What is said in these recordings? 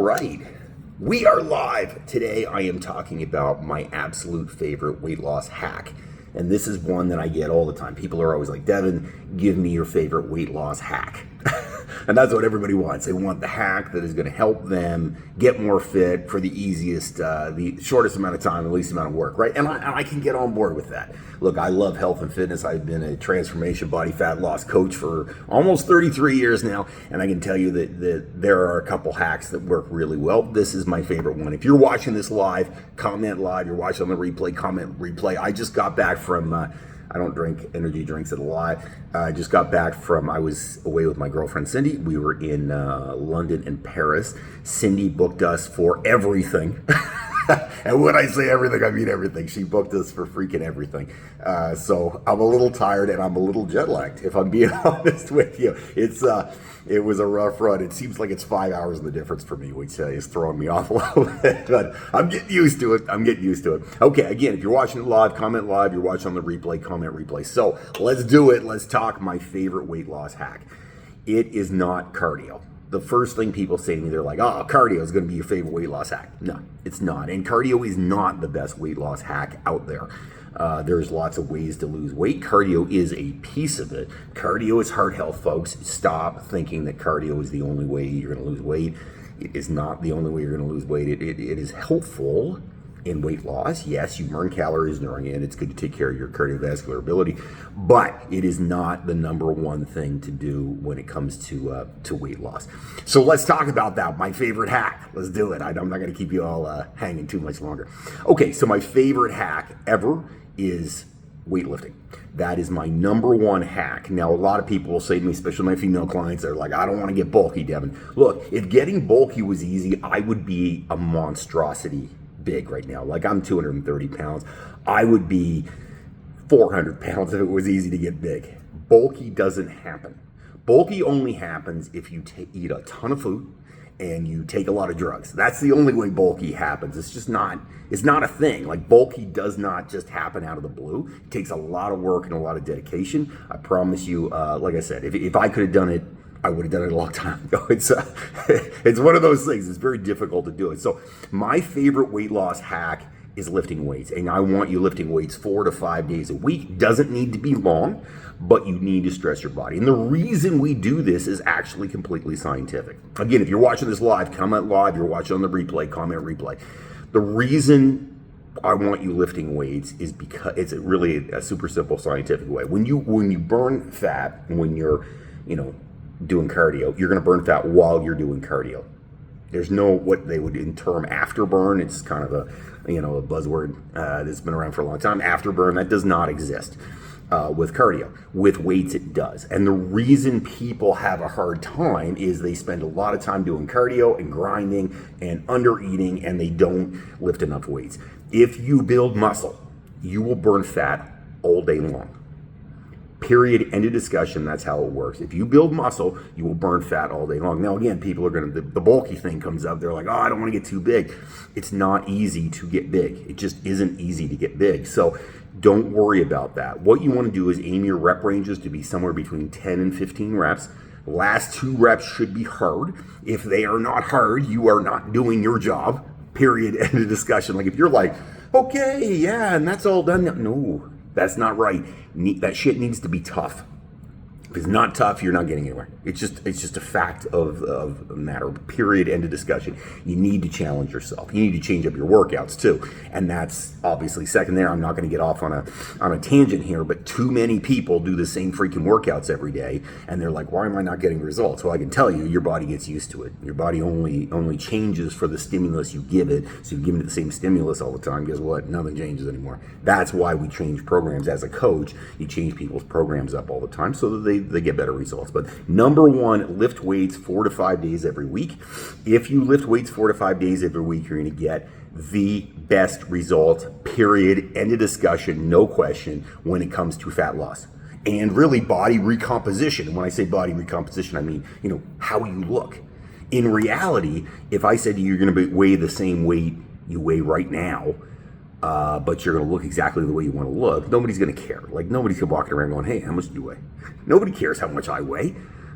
right, we are live. Today I am talking about my absolute favorite weight loss hack. And this is one that I get all the time. People are always like, Devin, give me your favorite weight loss hack. And that's what everybody wants. They want the hack that is going to help them get more fit for the easiest, the shortest amount of time, the least amount of work, right? And I can get on board with that. Look, I love health and fitness. I've been a transformation body fat loss coach for almost 33 years now. And I can tell you that there are a couple hacks that work really well. This is my favorite one. If you're watching this live, comment live. You're watching on the replay, comment replay. I just got back from... I don't drink energy drinks at a lot. I just got back from, I was away with my girlfriend Cindy. We were in London and Paris. Cindy booked us for everything. And when I say everything, I mean everything. She booked us for freaking everything. So I'm a little tired and I'm a little jet lagged, if I'm being honest with you. It was a rough run. It seems like it's 5 hours in the difference for me, which is throwing me off a little bit. But I'm getting used to it. Okay, again, if you're watching it live, comment live. You're watching on the replay, comment replay. So let's do it. Let's talk my favorite weight loss hack. It is not cardio. The first thing people say to me, they're like, oh, cardio is going to be your favorite weight loss hack. No, it's not. And cardio is not the best weight loss hack out there. There's lots of ways to lose weight. Cardio is a piece of it. Cardio is heart health, folks. Stop thinking that cardio is the only way you're going to lose weight. It is not the only way you're going to lose weight. It is helpful in weight loss. Yes, you burn calories during it. It's good to take care of your cardiovascular ability, but it is not the number one thing to do when it comes to weight loss. So let's talk about that. My favorite hack. Let's do it. I'm not going to keep you all hanging too much longer. Okay, so my favorite hack ever is weightlifting. That is my number one hack. Now, a lot of people will say to me, especially my female clients, they're like, I don't want to get bulky, Devin. Look, if getting bulky was easy, I would be a monstrosity big right now. Like, I'm 230 pounds. I would be 400 pounds if it was easy to get big. Bulky doesn't happen. Bulky only happens if you eat a ton of food and you take a lot of drugs. That's the only way bulky happens. It's not a thing. Like, bulky does not just happen out of the blue. It takes a lot of work and a lot of dedication. I promise you, like I said, if I could have done it, I would have done it a long time ago. It's one of those things. It's very difficult to do it. So my favorite weight loss hack is lifting weights. And I want you lifting weights 4 to 5 days a week. Doesn't need to be long, but you need to stress your body. And the reason we do this is actually completely scientific. Again, if you're watching this live, comment live. You're watching on the replay, comment replay. The reason I want you lifting weights is because it's really a super simple scientific way. When you burn fat, when you're, doing cardio, you're going to burn fat while you're doing cardio. There's no what they would term afterburn. It's kind of a buzzword that's been around for a long time. Afterburn, that does not exist with cardio. With weights, it does. And the reason people have a hard time is they spend a lot of time doing cardio and grinding and under eating, and they don't lift enough weights. If you build muscle, you will burn fat all day long. Period. End of discussion. That's how it works. If you build muscle, you will burn fat all day long. Now, again, people are going to, the bulky thing comes up. They're like, oh, I don't want to get too big. It's not easy to get big. It just isn't easy to get big. So don't worry about that. What you want to do is aim your rep ranges to be somewhere between 10 and 15 reps. Last 2 reps should be hard. If they are not hard, you are not doing your job. Period. End of discussion. Like, if you're like, okay, yeah, and that's all done. No, that's not right. That shit needs to be tough. If it's not tough, you're not getting anywhere. It's just a fact of a matter. Period. End of discussion. You need to challenge yourself. You need to change up your workouts too, and that's obviously second there. I'm not going to get off on a tangent here, but too many people do the same freaking workouts every day, and they're like, why am I not getting results? Well, I can tell you, your body gets used to it. Your body only changes for the stimulus you give it. So you give it the same stimulus all the time. Guess what? Nothing changes anymore. That's why we change programs. As a coach, you change people's programs up all the time so that they get better results. But number one, lift weights 4 to 5 days every week. If you lift weights 4 to 5 days every week, you're going to get the best results, period. End of discussion, no question, when it comes to fat loss. And really body recomposition. And when I say body recomposition, I mean, how you look. In reality, if I said to you, you're going to weigh the same weight you weigh right now, but you're going to look exactly the way you want to look, nobody's going to care. Like, nobody's going to walk around going, hey, how much do you weigh? Nobody cares how much I weigh,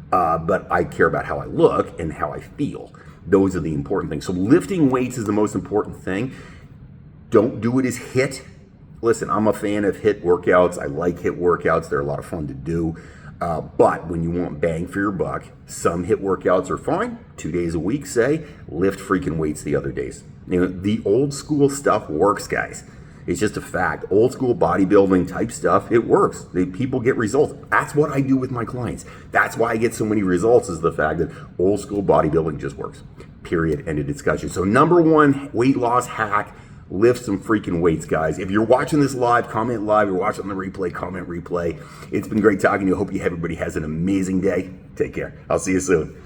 but I care about how I look and how I feel. Those are the important things. So lifting weights is the most important thing. Don't do it as HIIT. Listen, I'm a fan of HIIT workouts. I like HIIT workouts. They're a lot of fun to do. But when you want bang for your buck, some HIIT workouts are fine. 2 days a week, say. Lift freaking weights the other days. The old school stuff works, guys. It's just a fact. Old school bodybuilding type stuff, it works. People get results. That's what I do with my clients. That's why I get so many results, is the fact that old school bodybuilding just works. Period. End of discussion. So number one weight loss hack, lift some freaking weights, guys. If you're watching this live, comment live. If you're watching the replay, comment replay. It's been great talking to you. I hope everybody has an amazing day. Take care. I'll see you soon.